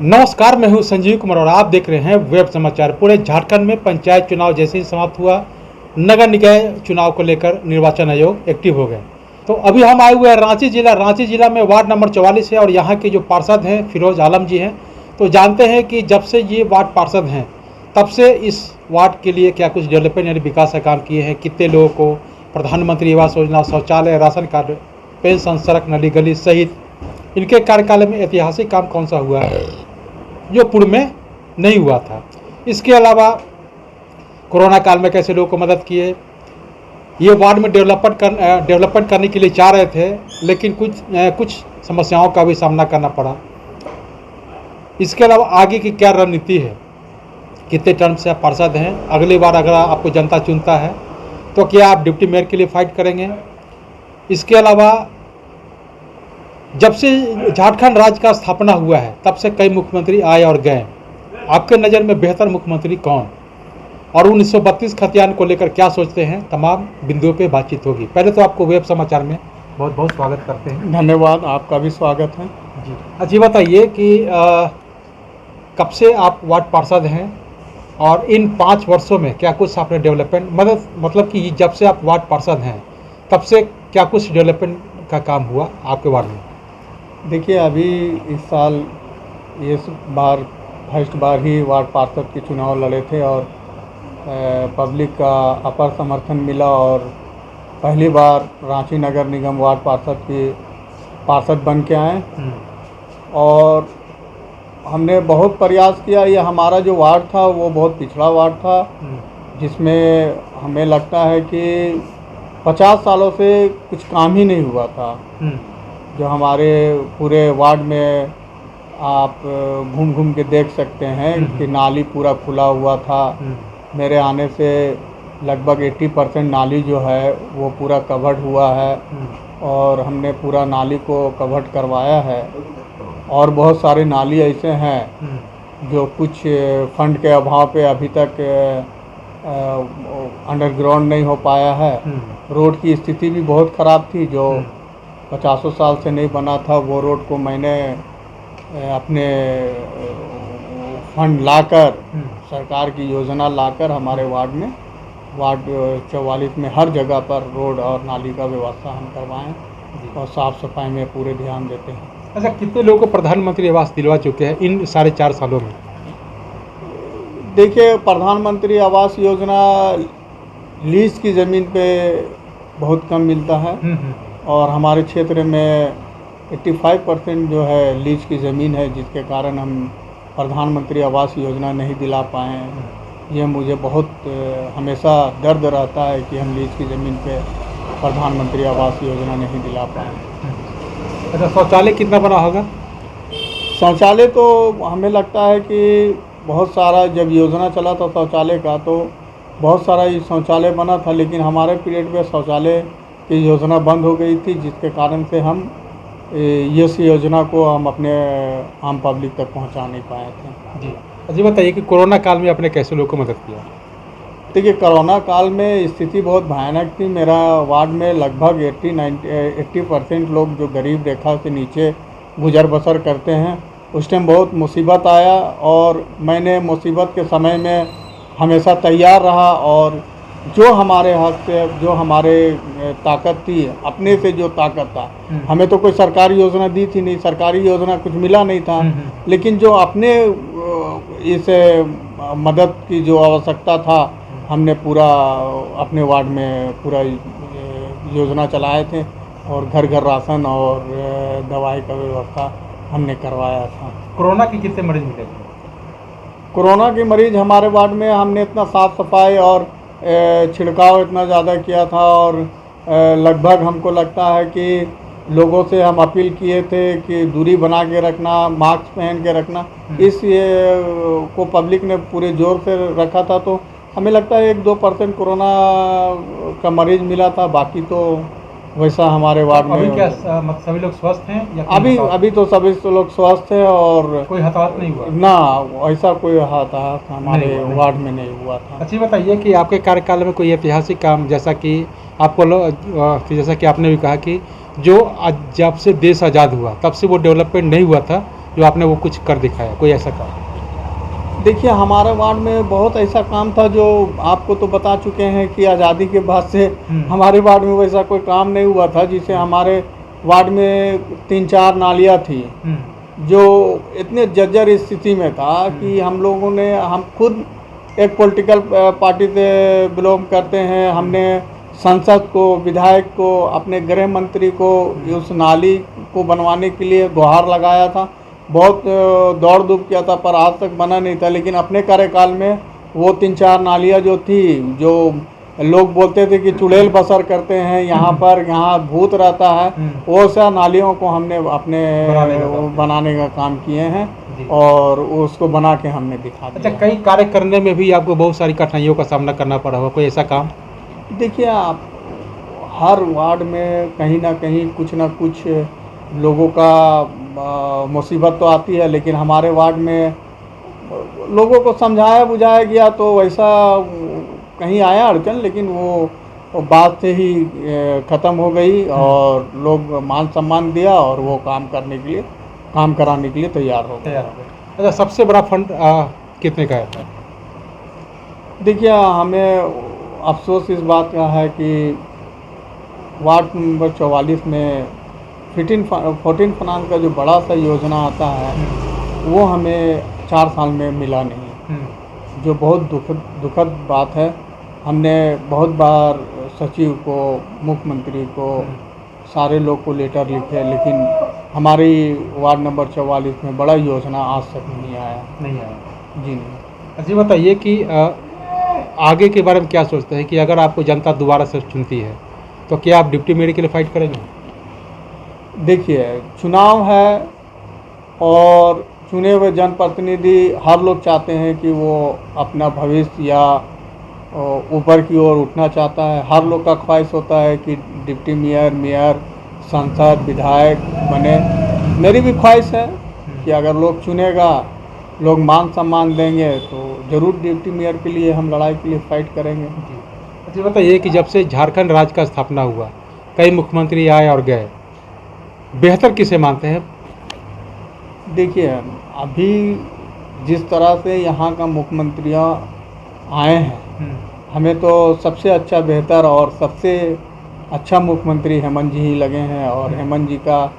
नमस्कार, मैं हूं संजीव कुमार और आप देख रहे हैं वेब समाचार। पूरे झारखंड में पंचायत चुनाव जैसे ही समाप्त हुआ, नगर निकाय चुनाव को लेकर निर्वाचन आयोग एक्टिव हो गए। तो अभी हम आए हुए हैं रांची जिला में वार्ड नंबर 44 है और यहाँ के जो पार्षद हैं फिरोज आलम जी हैं। तो जानते हैं कि जब से ये वार्ड पार्षद हैं तब से इस वार्ड के लिए क्या कुछ डेवलपमेंट यानी विकास का काम किए हैं, कितने लोगों को प्रधानमंत्री आवास योजना, शौचालय, राशन कार्ड, पेंशन, सड़क, नली गली सहित इनके कार्यकाल में ऐतिहासिक काम कौन सा हुआ है जो पूर्व में नहीं हुआ था। इसके अलावा कोरोना काल में कैसे लोगों को मदद किए, ये वार्ड में डेवलपमेंट करने के लिए चाह रहे थे लेकिन कुछ समस्याओं का भी सामना करना पड़ा। इसके अलावा आगे की क्या रणनीति है, कितने टर्म से आप पार्षद हैं, अगली बार अगर आपको जनता चुनता है तो क्या आप डिप्टी मेयर के लिए फाइट करेंगे। इसके अलावा जब से झारखंड राज्य का स्थापना हुआ है तब से कई मुख्यमंत्री आए और गए, आपके नज़र में बेहतर मुख्यमंत्री कौन और 1932 खतियान को लेकर क्या सोचते हैं, तमाम बिंदुओं पे बातचीत होगी। पहले तो आपको वेब समाचार में बहुत बहुत स्वागत करते हैं। धन्यवाद, आपका भी स्वागत है जी। अच्छा बताइए कि कब से आप वार्ड पार्षद हैं और इन 5 वर्षों में क्या कुछ आपने डेवलपमेंट मतलब कि जब से आप वार्ड पार्षद हैं तब से क्या कुछ डेवलपमेंट का काम हुआ आपके वार्ड में। देखिए, अभी इस साल फर्स्ट बार ही वार्ड पार्षद के चुनाव लड़े थे और पब्लिक का अपार समर्थन मिला और पहली बार रांची नगर निगम वार्ड पार्षद बन के आए और हमने बहुत प्रयास किया। ये हमारा जो वार्ड था वो बहुत पिछड़ा वार्ड था जिसमें हमें लगता है कि 50 सालों से कुछ काम ही नहीं हुआ था। जो हमारे पूरे वार्ड में आप घूम घूम के देख सकते हैं कि नाली पूरा खुला हुआ था। मेरे आने से लगभग 80% नाली जो है वो पूरा कवर्ड हुआ है और हमने पूरा नाली को कवर्ड करवाया है। और बहुत सारे नाली ऐसे हैं जो कुछ फंड के अभाव पे अभी तक अंडरग्राउंड नहीं हो पाया है। रोड की स्थिति भी बहुत ख़राब थी, जो 50 साल से नहीं बना था। वो रोड को मैंने अपने फंड लाकर, सरकार की योजना लाकर हमारे वार्ड 44 में हर जगह पर रोड और नाली का व्यवस्था हम करवाएं और साफ़ सफाई में पूरे ध्यान देते हैं। अच्छा, कितने लोगों को प्रधानमंत्री आवास दिलवा चुके हैं इन 4.5 सालों में। देखिए, प्रधानमंत्री आवास योजना लीज की ज़मीन पे बहुत कम मिलता है और हमारे क्षेत्र में 85% जो है लीज की ज़मीन है, जिसके कारण हम प्रधानमंत्री आवास योजना नहीं दिला पाए हैं। ये मुझे बहुत हमेशा दर्द रहता है कि हम लीज की ज़मीन पे प्रधानमंत्री आवास योजना नहीं दिला पाए। अच्छा, शौचालय कितना बना होगा। शौचालय तो हमें लगता है कि बहुत सारा, जब योजना चला था शौचालय का तो बहुत सारा ये शौचालय बना था, लेकिन हमारे पीरियड में शौचालय की योजना बंद हो गई थी, जिसके कारण से हम इस योजना को हम अपने आम पब्लिक तक पहुंचा नहीं पाए थे। जी बताइए कि कोरोना काल में आपने कैसे लोगों को मदद किया। देखिए, कोरोना काल में स्थिति बहुत भयानक थी। मेरा वार्ड में लगभग 80% लोग जो गरीब रेखा से नीचे गुजर बसर करते हैं, उस टाइम बहुत मुसीबत आया और मैंने मुसीबत के समय में हमेशा तैयार रहा और जो हमारे हाथ से, जो हमारे ताकत थी, अपने से जो ताकत था, हमें तो कोई सरकारी योजना दी थी नहीं, सरकारी योजना कुछ मिला नहीं था, लेकिन जो अपने इस मदद की जो आवश्यकता था, हमने पूरा अपने वार्ड में पूरा योजना चलाए थे और घर घर राशन और दवाई का व्यवस्था हमने करवाया था। कोरोना के कितने मरीज मिले थे। कोरोना के मरीज हमारे वार्ड में हमने इतना साफ़ सफाई और छिड़काव इतना ज़्यादा किया था और लगभग हमको लगता है कि लोगों से हम अपील किए थे कि दूरी बना के रखना, मास्क पहन के रखना, इस ये को पब्लिक ने पूरे ज़ोर से रखा था। तो हमें लगता है 1-2% कोरोना का मरीज मिला था, बाकी तो वैसा हमारे वार्ड में। अभी क्या सभी लोग स्वस्थ हैं या अभी तो सभी लोग स्वस्थ हैं और कोई हताहत नहीं हुआ ना, ऐसा कोई हताहत हमारे वार्ड में नहीं हुआ था। अच्छी बताइए कि आपके कार्यकाल में कोई ऐतिहासिक काम, जैसा कि जैसा कि आपने भी कहा कि जो जब से देश आज़ाद हुआ तब से वो डेवलपमेंट नहीं हुआ था, जो आपने वो कुछ कर दिखाया, कोई ऐसा काम? देखिए, हमारे वार्ड में बहुत ऐसा काम था जो आपको तो बता चुके हैं कि आज़ादी के बाद से हमारे वार्ड में वैसा कोई काम नहीं हुआ था। जिसे हमारे वार्ड में 3-4 नालियाँ थी जो इतने जर्जर स्थिति में था कि हम खुद एक पॉलिटिकल पार्टी से बिलोंग करते हैं। हमने संसद को, विधायक को, अपने गृह मंत्री को उस नाली को बनवाने के लिए गुहार लगाया था। बहुत दौड़ धूप किया था, पर आज तक बना नहीं था। लेकिन अपने कार्यकाल में वो 3-4 नालियाँ जो थी, जो लोग बोलते थे कि चुड़ैल बसर करते हैं यहाँ पर, यहाँ भूत रहता है, वो सा नालियों को हमने अपने बनाने का काम किए हैं और उसको बना के हमने दिखा दिया। अच्छा, कई कार्य करने में भी आपको बहुत सारी कठिनाइयों का सामना करना पड़ा होगा, कोई ऐसा काम? देखिए, आप हर वार्ड में कहीं ना कहीं कुछ ना कुछ लोगों का मुसीबत तो आती है। लेकिन हमारे वार्ड में लोगों को समझाया बुझाया गया तो वैसा कहीं आया अड़चन, लेकिन वो बात से ही ख़त्म हो गई और लोग मान सम्मान दिया और वो काम कराने के लिए तैयार हो गए। अच्छा, सबसे बड़ा फंड कितने का है? देखिए, हमें अफसोस इस बात का है कि वार्ड नंबर 44 में 14 फाइनेंस का जो बड़ा सा योजना आता है वो हमें 4 साल में मिला नहीं, जो बहुत दुखद बात है। हमने बहुत बार सचिव को, मुख्यमंत्री को, सारे लोग को लेटर लिखे, लेकिन हमारी वार्ड नंबर 44 में बड़ा योजना आज तक नहीं आया। जी नहीं। जी बताइए कि आगे के बारे में क्या सोचते हैं कि अगर आपको जनता दोबारा से चुनती है तो क्या आप डिप्टी मेयर के लिए फाइट करेंगे? देखिए, चुनाव है और चुने हुए जनप्रतिनिधि हर लोग चाहते हैं कि वो अपना भविष्य या ऊपर की ओर उठना चाहता है। हर लोग का ख्वाहिश होता है कि डिप्टी मेयर, सांसद, विधायक बने। मेरी भी ख्वाहिश है कि अगर लोग चुनेगा, लोग मान सम्मान देंगे तो ज़रूर डिप्टी मेयर के लिए हम लड़ाई के लिए फाइट करेंगे। अच्छा, बताइए कि जब से झारखंड राज्य का स्थापना हुआ, कई मुख्यमंत्री आए और गए, बेहतर किसे मानते हैं? देखिए, अभी जिस तरह से यहाँ का मुख्यमंत्रियाँ आए हैं, हमें तो सबसे अच्छा, बेहतर और सबसे अच्छा मुख्यमंत्री हेमंत जी ही लगे हैं। और हेमंत जी का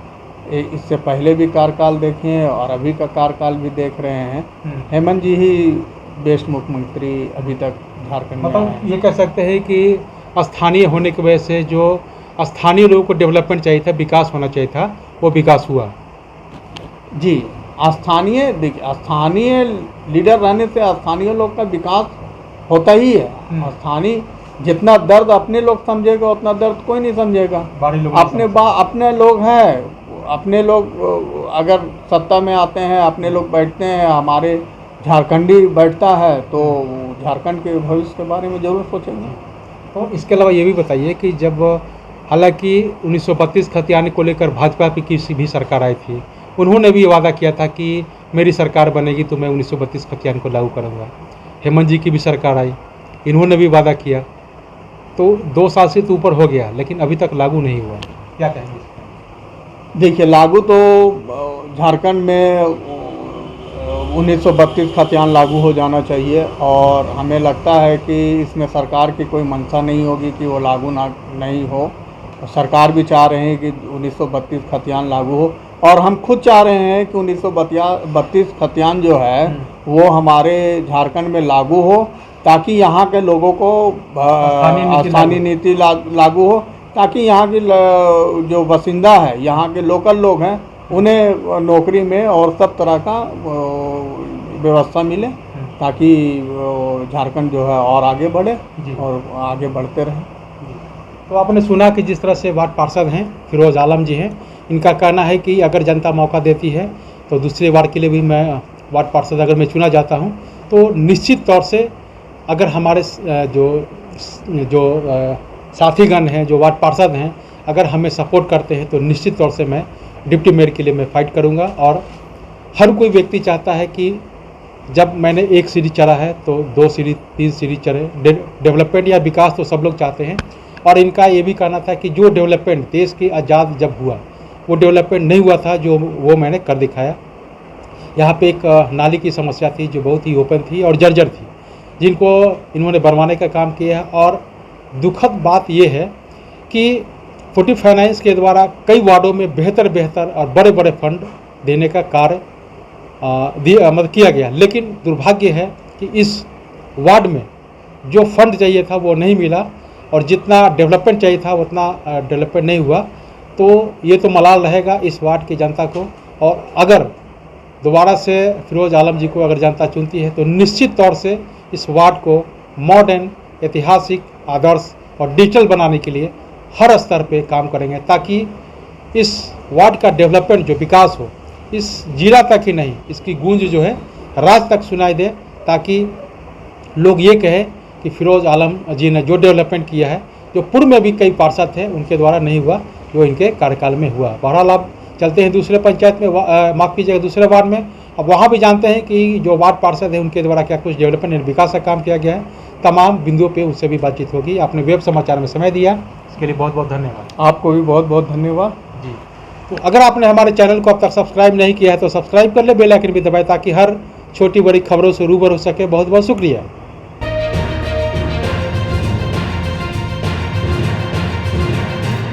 इससे पहले भी कार्यकाल देखे हैं और अभी का कार्यकाल भी देख रहे हैं। हेमंत जी ही बेस्ट मुख्यमंत्री अभी तक झारखंड में मतलब ये कह सकते हैं कि स्थानीय होने की वजह से जो स्थानीय लोगों को डेवलपमेंट चाहिए था, विकास होना चाहिए था, वो विकास हुआ। जी, स्थानीय लीडर रहने से स्थानीय लोग का विकास होता ही है। स्थानीय जितना दर्द अपने लोग समझेगा उतना दर्द कोई नहीं समझेगा। अपने लोग हैं, अपने लोग अगर सत्ता में आते हैं, अपने लोग बैठते हैं, हमारे झारखंडी बैठता है तो झारखंड के भविष्य के बारे में ज़रूर सोचेंगे। तो इसके अलावा ये भी बताइए कि जब हालांकि 1932 खतियान को लेकर भाजपा की किसी भी सरकार आई थी, उन्होंने भी वादा किया था कि मेरी सरकार बनेगी तो मैं 1932 खतियान को लागू करूँगा। हेमंत जी की भी सरकार आई, इन्होंने भी वादा किया, तो 2 साल से तो ऊपर हो गया लेकिन अभी तक लागू नहीं हुआ। क्या कहेंगे? देखिए, लागू तो झारखंड में 1932 खतियान लागू हो जाना चाहिए और हमें लगता है कि इसमें सरकार की कोई मंशा नहीं होगी कि वो लागू नहीं हो। सरकार भी चाह रहे हैं कि 1932 खतियान लागू हो और हम खुद चाह रहे हैं कि 1932 खतियान जो है वो हमारे झारखंड में लागू हो, ताकि यहाँ के लोगों को स्थानीय नीति लागू हो, ताकि यहाँ की जो बासिंदा है, यहाँ के लोकल लोग हैं, उन्हें नौकरी में और सब तरह का व्यवस्था मिले, ताकि झारखंड जो है और आगे बढ़े और आगे बढ़ते रहे। तो आपने सुना कि जिस तरह से वार्ड पार्षद हैं फिरोज आलम जी हैं, इनका कहना है कि अगर जनता मौका देती है तो दूसरे वार्ड के लिए भी मैं वार्ड पार्षद अगर मैं चुना जाता हूं तो निश्चित तौर से अगर हमारे जो साथीगण हैं, जो वार्ड पार्षद हैं, अगर हमें सपोर्ट करते हैं तो निश्चित तौर से मैं डिप्टी मेयर के लिए मैं फाइट करूंगा। और हर कोई व्यक्ति चाहता है कि जब मैंने 1 सीढ़ी चढ़ा है तो 2 सीढ़ी 3 सीढ़ी चढ़े। डेवलपमेंट या विकास तो सब लोग चाहते हैं और इनका ये भी कहना था कि जो डेवलपमेंट देश की आज़ाद जब हुआ वो डेवलपमेंट नहीं हुआ था जो वो मैंने कर दिखाया। यहाँ पे एक नाली की समस्या थी जो बहुत ही ओपन थी और जर्जर थी, जिनको इन्होंने बनवाने का काम किया है। और दुखद बात ये है कि फोर्टिव फाइनेंस के द्वारा कई वार्डों में बेहतर और बड़े बड़े फंड देने का कार्य मतलब किया गया, लेकिन दुर्भाग्य है कि इस वार्ड में जो फंड चाहिए था वो नहीं मिला और जितना डेवलपमेंट चाहिए था उतना डेवलपमेंट नहीं हुआ। तो ये तो मलाल रहेगा इस वार्ड की जनता को। और अगर दोबारा से फिरोज आलम जी को अगर जनता चुनती है तो निश्चित तौर से इस वार्ड को मॉडर्न, ऐतिहासिक, आदर्श और डिजिटल बनाने के लिए हर स्तर पे काम करेंगे, ताकि इस वार्ड का डेवलपमेंट जो विकास हो इस जिला तक ही नहीं, इसकी गूंज जो है राज्य तक सुनाई दे, ताकि लोग ये कहें कि फिरोज आलम जी ने जो डेवलपमेंट किया है, जो पूर्व में भी कई पार्षद थे उनके द्वारा नहीं हुआ, जो इनके कार्यकाल में हुआ। बहरहाल अब चलते हैं दूसरे पंचायत में, माफ़ कीजिएगा दूसरे वार्ड में। अब वहाँ भी जानते हैं कि जो वार्ड पार्षद है उनके द्वारा क्या कुछ डेवलपमेंट विकास का काम किया गया है। तमाम बिंदुओं पे उनसे भी बातचीत होगी। आपने वेब समाचार में समय दिया, इसके लिए बहुत बहुत धन्यवाद। आपको भी बहुत बहुत धन्यवाद जी। तो अगर आपने हमारे चैनल को अब तक सब्सक्राइब नहीं किया है तो सब्सक्राइब कर ले, बेल आइकन भी दबाएं, ताकि हर छोटी बड़ी खबरों से रूबरू हो सके। बहुत बहुत शुक्रिया।